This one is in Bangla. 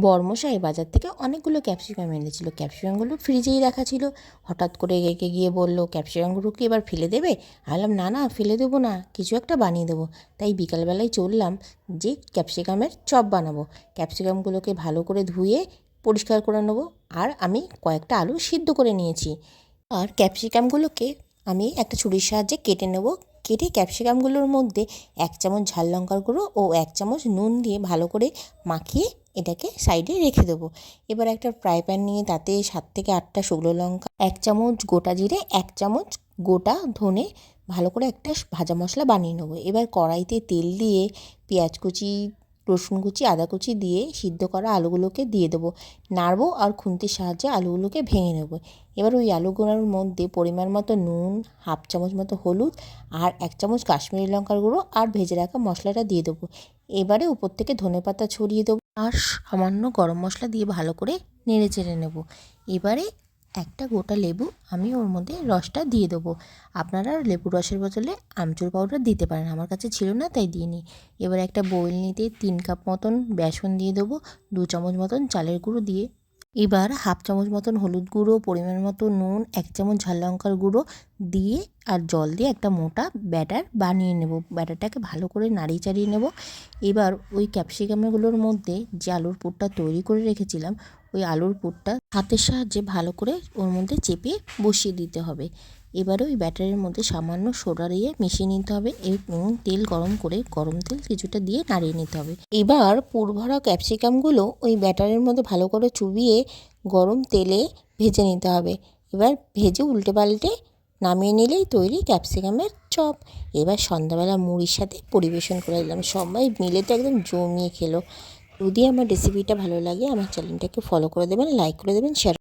বরমশাই বাজার থেকে অনেকগুলো ক্যাপসিকাম এনেছিল। ক্যাপসিকামগুলো ফ্রিজেই রাখা ছিল। হঠাৎ করে রেগে গিয়ে বলল, ক্যাপসিকামগুলো কি এবার ফেলে দেবে? আমি বললাম, না না, ফেলে দেবো না, কিছু একটা বানিয়ে দেবো। তাই বিকালবেলায় চললাম যে ক্যাপসিকামের চপ বানাবো। ক্যাপসিকামগুলোকে ভালো করে ধুয়ে পরিষ্কার করে নেবো। আর আমি কয়েকটা আলু সিদ্ধ করে নিয়েছি। আর ক্যাপসিকামগুলোকে আমি একটা ছুরির সাহায্যে কেটে নেব। কেটে ক্যাপসিকামগুলোর মধ্যে 1 চামচ ঝাল লঙ্কার গুঁড়ো ও 1 চামচ নুন দিয়ে ভালো করে মাখিয়ে এটাকে সাইডে রেখে দেবো। এবার একটা ফ্রাই প্যান নিয়ে তাতে 7 থেকে 8টা শুকনো লঙ্কা, 1 চামচ গোটা জিরে, 1 চামচ গোটা ধনে ভালো করে একটা ভাজা মশলা বানিয়ে নেবো। এবার কড়াইতে তেল দিয়ে পেঁয়াজ কুচি, রসুন কুচি, আদা কুচি দিয়ে সিদ্ধ করা আলুগুলোকে দিয়ে দেবো। নাড়বো আর খুন্তির সাহায্যে আলুগুলোকে ভেঙে নেব। এবার ওই আলুগুলোর মধ্যে পরিমাণ মতো নুন, 1/2 চামচ মতো হলুদ আর 1 চামচ কাশ্মীরি লঙ্কার গুঁড়ো আর ভেজে রাখা মশলাটা দিয়ে দেবো। এবারে উপর থেকে ধনেপাতা ছড়িয়ে দেবো আর সামান্য গরম মশলা দিয়ে ভালো করে নেড়ে চেড়ে নেব। এবারে একটা গোটা লেবু আমি ওর মধ্যে রসটা দিয়ে দেবো। আপনারা লেবু রসের বদলে আমচুর পাউডার দিতে পারেন, আমার কাছে ছিল না তাই দিইনি। এবার একটা বোল নিতে 3 কাপ মতন বেসন দিয়ে দেবো, 2 চামচ মতন চালের গুঁড়ো দিয়ে, এবার 1/2 চামচ মতন হলুদ গুঁড়ো, পরিমাণ মতো নুন, 1 চামচ ঝাল লঙ্কার গুঁড়ো দিয়ে আর জল দিয়ে একটা মোটা ব্যাটার বানিয়ে নেব। ব্যাটারটাকে ভালো করে নাড়িয়ে চাড়িয়ে নেব। এবার ওই ক্যাপসিকামগুলোর মধ্যে যে আলুর পুরটা তৈরি করে রেখেছিলাম, ওই আলুর পুরটা হাতের সাহায্যে ভালো করে ওর মধ্যে চেপে বসিয়ে দিতে হবে। এবারে ওই ব্যাটারের মধ্যে সামান্য সোডা দিয়ে মিশিয়ে নিতে হবে এবং তেল গরম করে গরম তেল কিছুটা দিয়ে নাড়িয়ে নিতে হবে। এবার পুরভরা ক্যাপসিকামগুলো ওই ব্যাটারের মধ্যে ভালো করে চুবিয়ে গরম তেলে ভেজে নিতে হবে। এবার ভেজে উল্টে পাল্টে নামিয়ে নিলেই তৈরি ক্যাপসিকামের চপ। এবার সন্ধ্যাবেলা মুড়ির সাথে পরিবেশন করে দিলাম, সবাই মিলে তো একদম জমিয়ে খেলো। যদি আমার রেসিপিটা ভালো লাগে আমার চ্যানেলটাকে ফলো করে দেবেন, লাইক করে দেবেন, শেয়ার